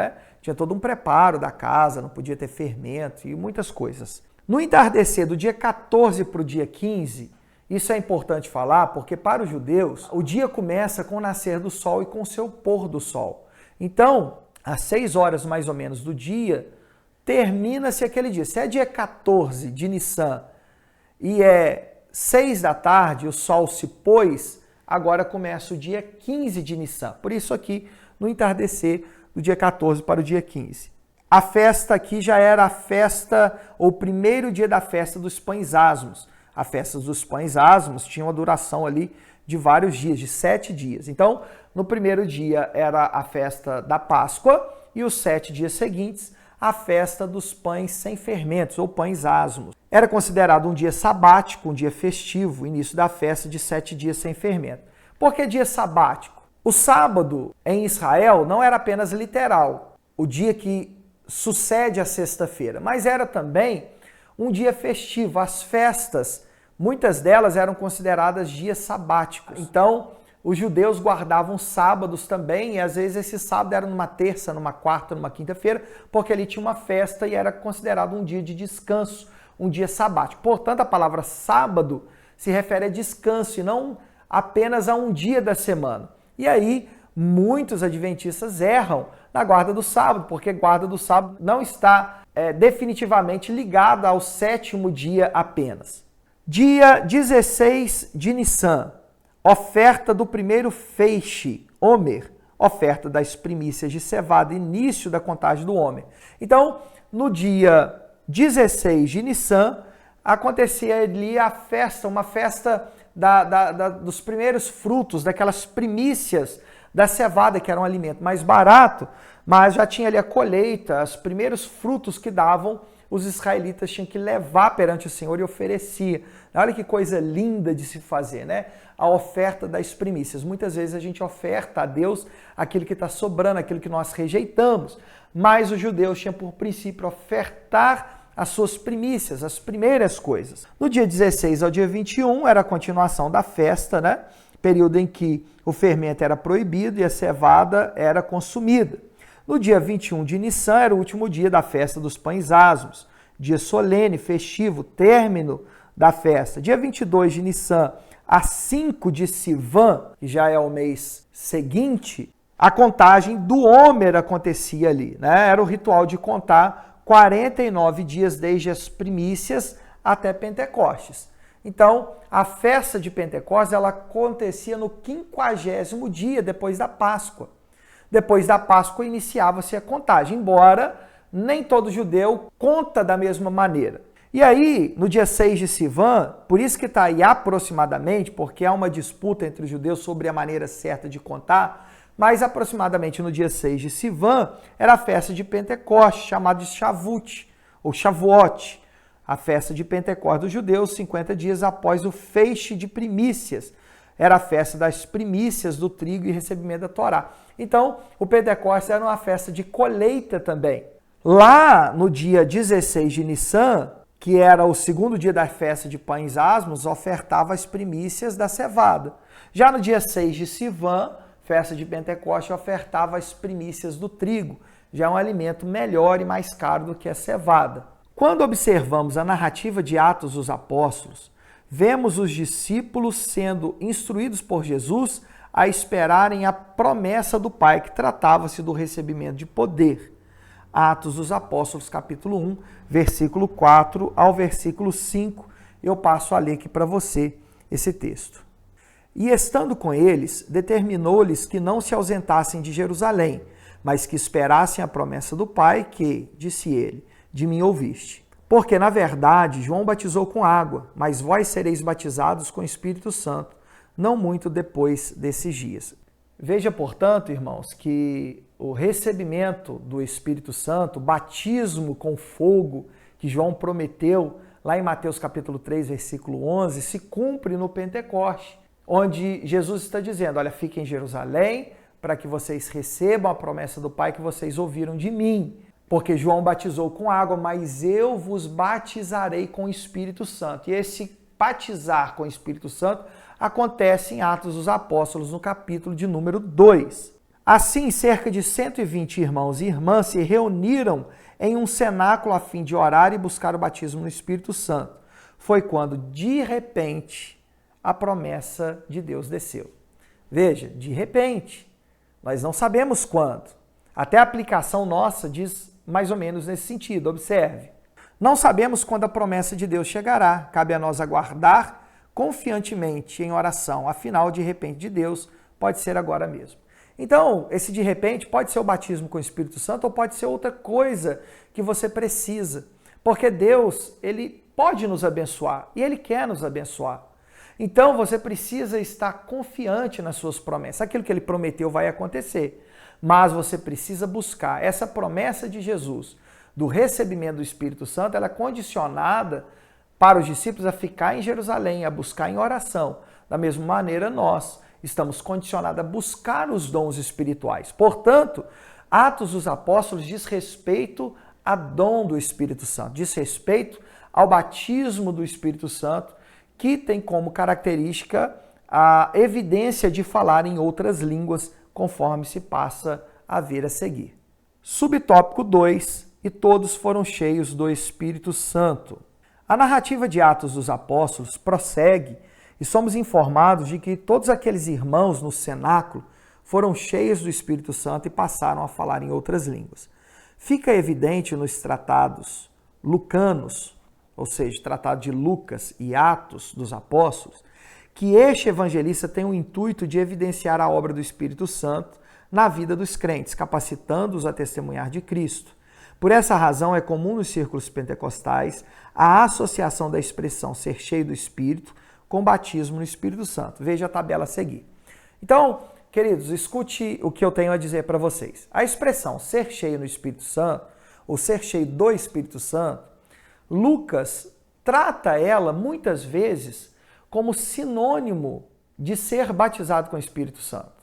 Tinha todo um preparo da casa, não podia ter fermento e muitas coisas. No entardecer do dia 14 para o dia 15, isso é importante falar, porque para os judeus, o dia começa com o nascer do sol e com o seu pôr do sol. Então, às 6 horas mais ou menos do dia, termina-se aquele dia. Se é dia 14 de Nissan e é 6 da tarde, o sol se pôs, agora começa o dia 15 de Nissan. Por isso aqui, no entardecer do dia 14 para o dia 15. A festa aqui já era a festa, ou o primeiro dia da festa dos pães asmos. A festa dos pães asmos tinha uma duração ali de vários dias, de 7 dias. Então, no primeiro dia era a festa da Páscoa e os 7 dias seguintes, a festa dos pães sem fermentos, ou pães asmos. Era considerado um dia sabático, um dia festivo, início da festa de 7 dias sem fermento. Por que dia sabático? O sábado em Israel não era apenas literal, o dia que sucede a sexta-feira, mas era também um dia festivo. As festas, muitas delas eram consideradas dias sabáticos. Então, os judeus guardavam sábados também, e às vezes esse sábado era numa terça, numa quarta, numa quinta-feira, porque ali tinha uma festa e era considerado um dia de descanso, um dia sabático. Portanto, a palavra sábado se refere a descanso e não apenas a um dia da semana. E aí, muitos adventistas erram na guarda do sábado, porque guarda do sábado não está definitivamente ligada ao 7º dia apenas. Dia 16 de Nissan. Oferta do primeiro feixe, Homer, oferta das primícias de cevada, início da contagem do Homer. Então, no dia 16 de Nissan, acontecia ali a festa, uma festa dos primeiros frutos, daquelas primícias da cevada, que era um alimento mais barato, mas já tinha ali a colheita, os primeiros frutos que davam os israelitas tinham que levar perante o Senhor e oferecia. Olha que coisa linda de se fazer, né? A oferta das primícias. Muitas vezes a gente oferta a Deus aquilo que está sobrando, aquilo que nós rejeitamos. Mas os judeus tinham por princípio ofertar as suas primícias, as primeiras coisas. No dia 16 ao dia 21 era a continuação da festa, né? Período em que o fermento era proibido e a cevada era consumida. No dia 21 de Nissan era o último dia da festa dos pães asmos, dia solene, festivo, término da festa. Dia 22 de Nissan a 5 de Sivan, que já é o mês seguinte, a contagem do Homer acontecia ali, né? Era o ritual de contar 49 dias desde as primícias até Pentecostes. Então, a festa de Pentecostes ela acontecia no 50º dia depois da Páscoa. Depois da Páscoa iniciava-se a contagem, embora nem todo judeu conta da mesma maneira. E aí, no dia 6 de Sivan, por isso que está aí aproximadamente, porque há uma disputa entre os judeus sobre a maneira certa de contar, mas aproximadamente no dia 6 de Sivan era a festa de Pentecostes, chamada de Shavuot, ou Shavuot, a festa de Pentecostes dos judeus, 50 dias após o feixe de primícias. Era a festa das primícias do trigo e recebimento da Torá. Então, o Pentecostes era uma festa de colheita também. Lá no dia 16 de Nissan, que era o segundo dia da festa de pães asmos, ofertava as primícias da cevada. Já no dia 6 de Sivan, festa de Pentecostes, ofertava as primícias do trigo. Já é um alimento melhor e mais caro do que a cevada. Quando observamos a narrativa de Atos dos Apóstolos, vemos os discípulos sendo instruídos por Jesus a esperarem a promessa do Pai, que tratava-se do recebimento de poder. Atos dos Apóstolos, capítulo 1, versículo 4 ao versículo 5. Eu passo a ler aqui para você esse texto. E estando com eles, determinou-lhes que não se ausentassem de Jerusalém, mas que esperassem a promessa do Pai, que, disse ele, de mim ouviste. Porque, na verdade, João batizou com água, mas vós sereis batizados com o Espírito Santo, não muito depois desses dias. Veja, portanto, irmãos, que o recebimento do Espírito Santo, o batismo com fogo que João prometeu lá em Mateus capítulo 3, versículo 11, se cumpre no Pentecoste, onde Jesus está dizendo, olha, fiquem em Jerusalém para que vocês recebam a promessa do Pai que vocês ouviram de mim. Porque João batizou com água, mas eu vos batizarei com o Espírito Santo. E esse batizar com o Espírito Santo acontece em Atos dos Apóstolos, no capítulo de número 2. Assim, cerca de 120 irmãos e irmãs se reuniram em um cenáculo a fim de orar e buscar o batismo no Espírito Santo. Foi quando, de repente, a promessa de Deus desceu. Veja, de repente, nós não sabemos quando. Até a aplicação nossa diz mais ou menos nesse sentido, observe. Não sabemos quando a promessa de Deus chegará, cabe a nós aguardar confiantemente em oração, afinal, de repente de Deus pode ser agora mesmo. Então, esse de repente pode ser o batismo com o Espírito Santo ou pode ser outra coisa que você precisa, porque Deus, Ele pode nos abençoar e Ele quer nos abençoar. Então, você precisa estar confiante nas suas promessas. Aquilo que Ele prometeu vai acontecer. Mas você precisa buscar essa promessa de Jesus, do recebimento do Espírito Santo, ela é condicionada para os discípulos a ficar em Jerusalém, a buscar em oração. Da mesma maneira, nós estamos condicionados a buscar os dons espirituais. Portanto, Atos dos Apóstolos diz respeito a dom do Espírito Santo, diz respeito ao batismo do Espírito Santo, que tem como característica a evidência de falar em outras línguas, conforme se passa a ver a seguir. Subtópico 2, e todos foram cheios do Espírito Santo. A narrativa de Atos dos Apóstolos prossegue e somos informados de que todos aqueles irmãos no cenáculo foram cheios do Espírito Santo e passaram a falar em outras línguas. Fica evidente nos tratados lucanos, ou seja, tratado de Lucas e Atos dos Apóstolos, que este evangelista tem o intuito de evidenciar a obra do Espírito Santo na vida dos crentes, capacitando-os a testemunhar de Cristo. Por essa razão, é comum nos círculos pentecostais a associação da expressão ser cheio do Espírito com batismo no Espírito Santo. Veja a tabela a seguir. Então, queridos, escute o que eu tenho a dizer para vocês. A expressão ser cheio no Espírito Santo, ou ser cheio do Espírito Santo, Lucas trata ela muitas vezes como sinônimo de ser batizado com o Espírito Santo.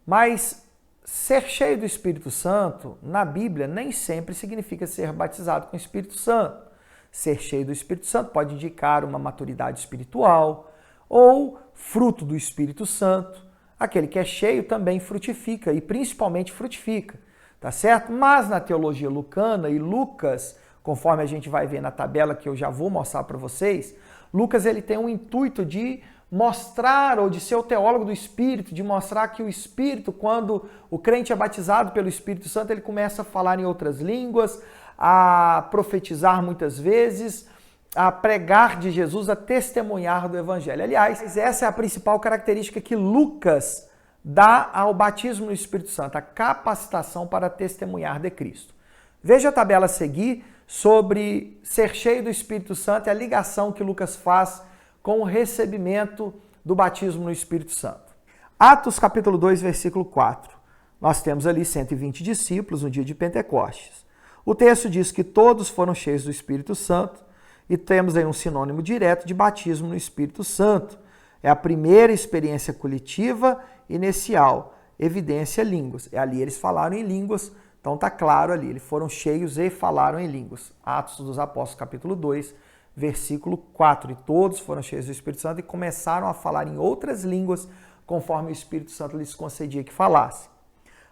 Mas ser cheio do Espírito Santo, na Bíblia, nem sempre significa ser batizado com o Espírito Santo. Ser cheio do Espírito Santo pode indicar uma maturidade espiritual ou fruto do Espírito Santo. Aquele que é cheio também frutifica e principalmente frutifica, tá certo? Mas na teologia lucana e Lucas, conforme a gente vai ver na tabela que eu já vou mostrar para vocês, Lucas ele tem um intuito de mostrar, ou de ser o teólogo do Espírito, de mostrar que o Espírito, quando o crente é batizado pelo Espírito Santo, ele começa a falar em outras línguas, a profetizar muitas vezes, a pregar de Jesus, a testemunhar do Evangelho. Aliás, essa é a principal característica que Lucas dá ao batismo no Espírito Santo, a capacitação para testemunhar de Cristo. Veja a tabela a seguir sobre ser cheio do Espírito Santo e a ligação que Lucas faz com o recebimento do batismo no Espírito Santo. Atos capítulo 2, versículo 4. Nós temos ali 120 discípulos no dia de Pentecostes. O texto diz que todos foram cheios do Espírito Santo e temos aí um sinônimo direto de batismo no Espírito Santo. É a primeira experiência coletiva inicial, evidência línguas. Ali eles falaram em línguas, então está claro ali, eles foram cheios e falaram em línguas. Atos dos Apóstolos capítulo 2, versículo 4. E todos foram cheios do Espírito Santo e começaram a falar em outras línguas, conforme o Espírito Santo lhes concedia que falasse.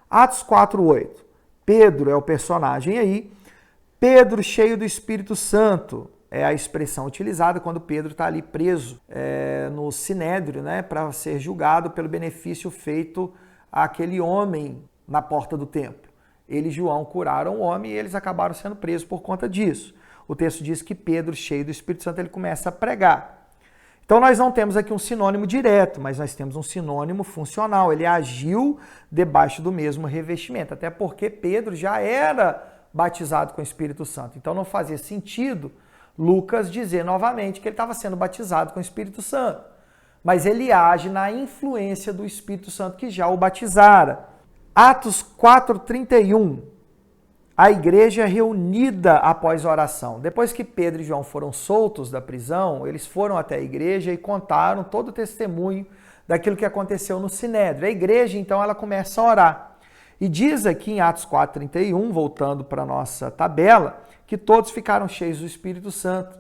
Atos 4, 8. Pedro é o personagem aí. Pedro cheio do Espírito Santo é a expressão utilizada quando Pedro está ali preso no Sinédrio, né, para ser julgado pelo benefício feito àquele homem na porta do templo. Ele e João curaram o homem e eles acabaram sendo presos por conta disso. O texto diz que Pedro, cheio do Espírito Santo, ele começa a pregar. Então nós não temos aqui um sinônimo direto, mas nós temos um sinônimo funcional. Ele agiu debaixo do mesmo revestimento, até porque Pedro já era batizado com o Espírito Santo. Então não fazia sentido Lucas dizer novamente que ele estava sendo batizado com o Espírito Santo. Mas ele age na influência do Espírito Santo que já o batizara. Atos 4:31. A igreja reunida após a oração. Depois que Pedro e João foram soltos da prisão, eles foram até a igreja e contaram todo o testemunho daquilo que aconteceu no Sinédrio. A igreja, então, ela começa a orar. E diz aqui em Atos 4:31, voltando para a nossa tabela, que todos ficaram cheios do Espírito Santo.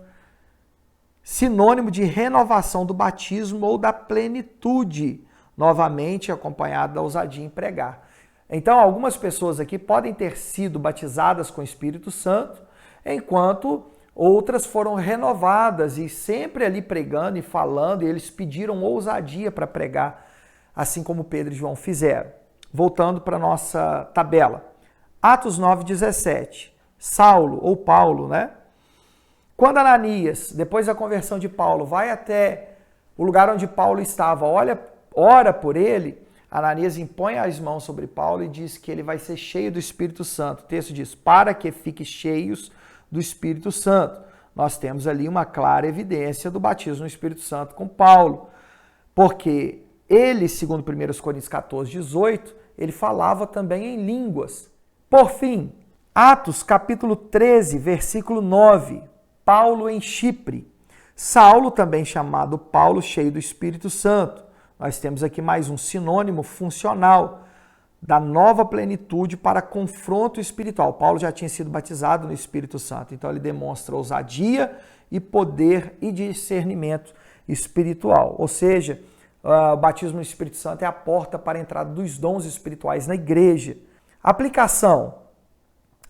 Sinônimo de renovação do batismo ou da plenitude, novamente acompanhado da ousadia em pregar. Então, algumas pessoas aqui podem ter sido batizadas com o Espírito Santo, enquanto outras foram renovadas e sempre ali pregando e falando, e eles pediram ousadia para pregar, assim como Pedro e João fizeram. Voltando para a nossa tabela. Atos 9:17. Saulo, ou Paulo, né? Quando Ananias, depois da conversão de Paulo, vai até o lugar onde Paulo estava, ora por ele, Ananias impõe as mãos sobre Paulo e diz que ele vai ser cheio do Espírito Santo. O texto diz, para que fique cheios do Espírito Santo. Nós temos ali uma clara evidência do batismo no Espírito Santo com Paulo, porque ele, segundo 1 Coríntios 14:18, ele falava também em línguas. Por fim, Atos capítulo 13, versículo 9, Paulo em Chipre. Saulo, também chamado Paulo, cheio do Espírito Santo. Nós temos aqui mais um sinônimo funcional da nova plenitude para confronto espiritual. Paulo já tinha sido batizado no Espírito Santo, então ele demonstra ousadia e poder e discernimento espiritual. Ou seja, o batismo no Espírito Santo é a porta para a entrada dos dons espirituais na igreja. Aplicação.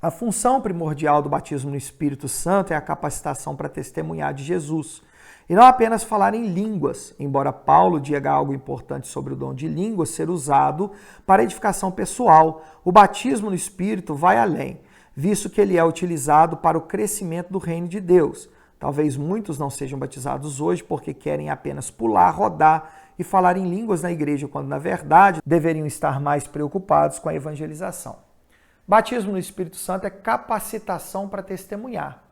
A função primordial do batismo no Espírito Santo é a capacitação para testemunhar de Jesus. E não apenas falar em línguas, embora Paulo diga algo importante sobre o dom de línguas ser usado para edificação pessoal, o batismo no Espírito vai além, visto que ele é utilizado para o crescimento do reino de Deus. Talvez muitos não sejam batizados hoje porque querem apenas pular, rodar e falar em línguas na igreja, quando na verdade deveriam estar mais preocupados com a evangelização. Batismo no Espírito Santo é capacitação para testemunhar.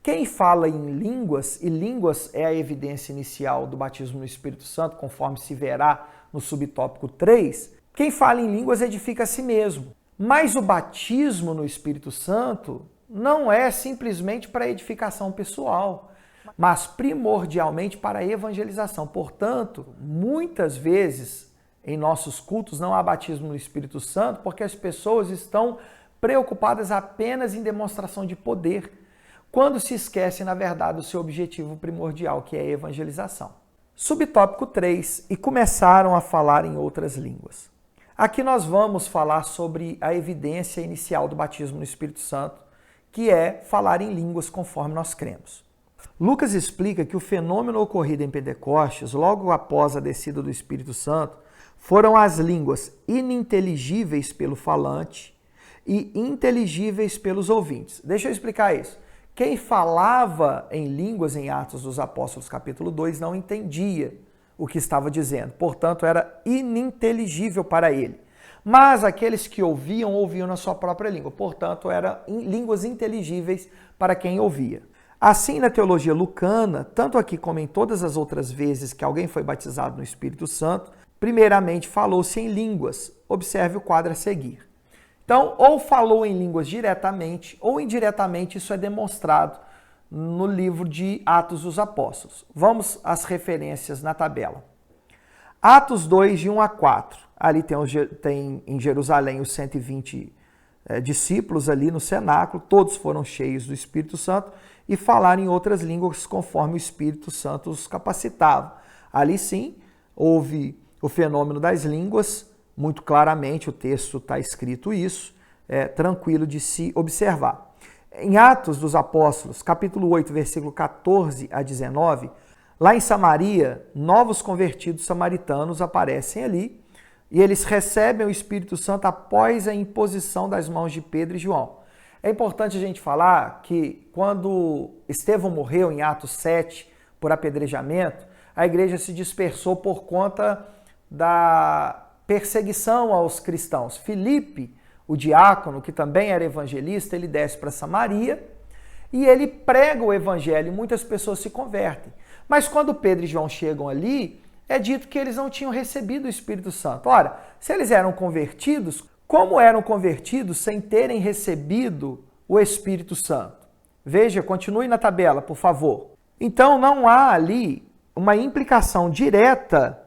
Quem fala em línguas, e línguas é a evidência inicial do batismo no Espírito Santo, conforme se verá no subtópico 3, quem fala em línguas edifica a si mesmo. Mas o batismo no Espírito Santo não é simplesmente para edificação pessoal, mas primordialmente para a evangelização. Portanto, muitas vezes em nossos cultos não há batismo no Espírito Santo porque as pessoas estão preocupadas apenas em demonstração de poder, quando se esquece, na verdade, o seu objetivo primordial, que é a evangelização. Subtópico 3, e começaram a falar em outras línguas. Aqui nós vamos falar sobre a evidência inicial do batismo no Espírito Santo, que é falar em línguas conforme nós cremos. Lucas explica que o fenômeno ocorrido em Pentecostes, logo após a descida do Espírito Santo, foram as línguas ininteligíveis pelo falante e inteligíveis pelos ouvintes. Deixa eu explicar isso. Quem falava em línguas em Atos dos Apóstolos, capítulo 2, não entendia o que estava dizendo. Portanto, era ininteligível para ele. Mas aqueles que ouviam, ouviam na sua própria língua. Portanto, eram línguas inteligíveis para quem ouvia. Assim, na teologia lucana, tanto aqui como em todas as outras vezes que alguém foi batizado no Espírito Santo, primeiramente falou-se em línguas. Observe o quadro a seguir. Então, ou falou em línguas diretamente, ou indiretamente, isso é demonstrado no livro de Atos dos Apóstolos. Vamos às referências na tabela. Atos 2, de 1 a 4. Ali tem em Jerusalém os 120 discípulos ali no cenáculo, todos foram cheios do Espírito Santo e falaram em outras línguas conforme o Espírito Santo os capacitava. Ali sim, houve o fenômeno das línguas, muito claramente o texto está escrito isso, tranquilo de se observar. Em Atos dos Apóstolos, capítulo 8, versículo 14 a 19, lá em Samaria, novos convertidos samaritanos aparecem ali e eles recebem o Espírito Santo após a imposição das mãos de Pedro e João. É importante a gente falar que quando Estevão morreu em Atos 7 por apedrejamento, a igreja se dispersou por conta da perseguição aos cristãos. Filipe, o diácono, que também era evangelista, ele desce para Samaria e ele prega o evangelho e muitas pessoas se convertem. Mas quando Pedro e João chegam ali, é dito que eles não tinham recebido o Espírito Santo. Ora, se eles eram convertidos, como eram convertidos sem terem recebido o Espírito Santo? Veja, continue na tabela, por favor. Então, não há ali uma implicação direta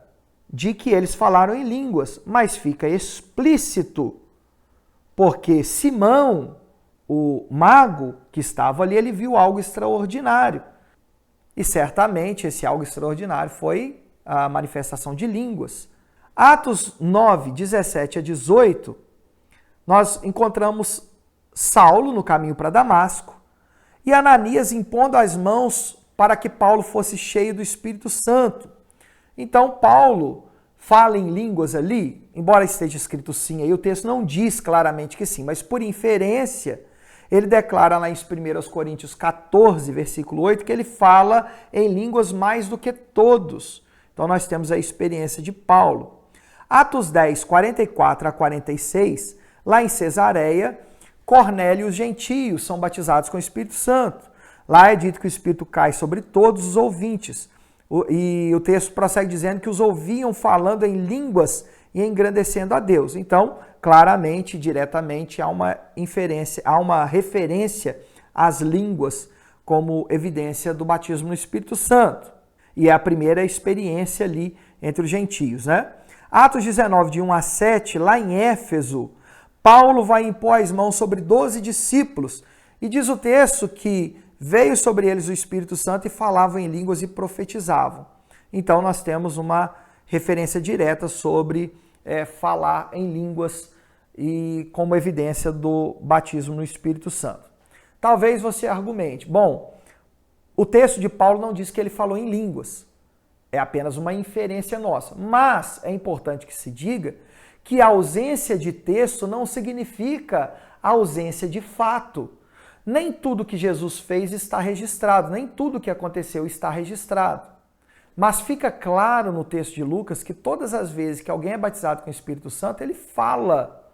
de que eles falaram em línguas, mas fica explícito, porque Simão, o mago que estava ali, ele viu algo extraordinário. E certamente esse algo extraordinário foi a manifestação de línguas. Atos 9, 17 a 18, nós encontramos Saulo no caminho para Damasco e Ananias impondo as mãos para que Paulo fosse cheio do Espírito Santo. Então, Paulo fala em línguas ali, embora esteja escrito sim, aí o texto não diz claramente que sim, mas por inferência, ele declara lá em 1 Coríntios 14, versículo 8, que ele fala em línguas mais do que todos. Então, nós temos a experiência de Paulo. Atos 10, 44 a 46, lá em Cesareia, Cornélio e os gentios são batizados com o Espírito Santo. Lá é dito que o Espírito cai sobre todos os ouvintes. E o texto prossegue dizendo que os ouviam falando em línguas e engrandecendo a Deus. Então, claramente, diretamente, há uma inferência, há uma referência às línguas como evidência do batismo no Espírito Santo. E é a primeira experiência ali entre os gentios, né? Atos 19, de 1 a 7, lá em Éfeso, Paulo vai impor as mãos sobre 12 discípulos. E diz o texto que veio sobre eles o Espírito Santo e falavam em línguas e profetizavam. Então, nós temos uma referência direta sobre falar em línguas e como evidência do batismo no Espírito Santo. Talvez você argumente, bom, o texto de Paulo não diz que ele falou em línguas. É apenas uma inferência nossa. Mas é importante que se diga que a ausência de texto não significa ausência de fato. Nem tudo que Jesus fez está registrado, nem tudo que aconteceu está registrado. Mas fica claro no texto de Lucas que todas as vezes que alguém é batizado com o Espírito Santo, ele fala,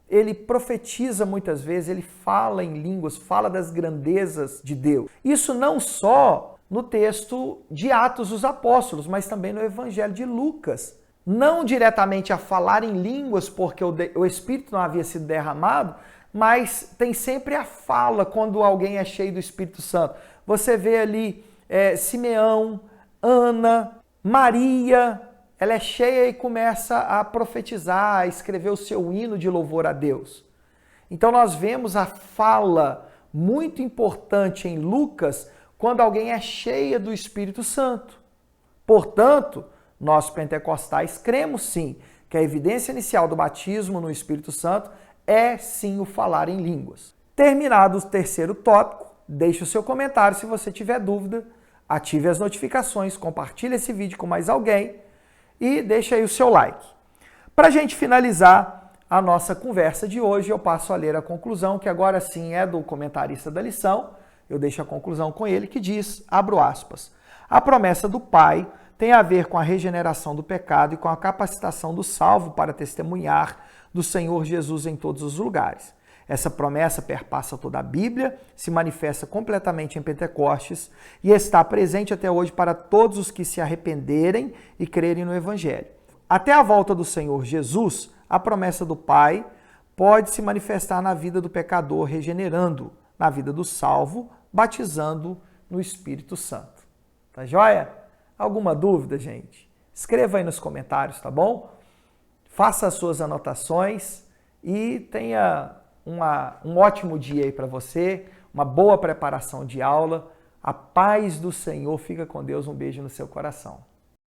ele profetiza muitas vezes, ele fala em línguas, fala das grandezas de Deus. Isso não só no texto de Atos dos Apóstolos, mas também no Evangelho de Lucas. Não diretamente a falar em línguas porque o Espírito não havia sido derramado, mas tem sempre a fala quando alguém é cheio do Espírito Santo. Você vê ali Simeão, Ana, Maria, ela é cheia e começa a profetizar, a escrever o seu hino de louvor a Deus. Então nós vemos a fala muito importante em Lucas quando alguém é cheia do Espírito Santo. Portanto, nós pentecostais cremos sim que a evidência inicial do batismo no Espírito Santo é sim o falar em línguas. Terminado o terceiro tópico, deixe o seu comentário se você tiver dúvida, ative as notificações, compartilhe esse vídeo com mais alguém e deixe aí o seu like. Para a gente finalizar a nossa conversa de hoje, eu passo a ler a conclusão, que agora sim é do comentarista da lição. Eu deixo a conclusão com ele, que diz, abro aspas, a promessa do Pai tem a ver com a regeneração do pecado e com a capacitação do salvo para testemunhar do Senhor Jesus em todos os lugares. Essa promessa perpassa toda a Bíblia, se manifesta completamente em Pentecostes e está presente até hoje para todos os que se arrependerem e crerem no Evangelho. Até a volta do Senhor Jesus, a promessa do Pai pode se manifestar na vida do pecador, regenerando, na vida do salvo, batizando no Espírito Santo. Tá joia? Alguma dúvida, gente? Escreva aí nos comentários, tá bom? Faça as suas anotações e tenha um ótimo dia aí para você, uma boa preparação de aula. A paz do Senhor, fica com Deus, um beijo no seu coração.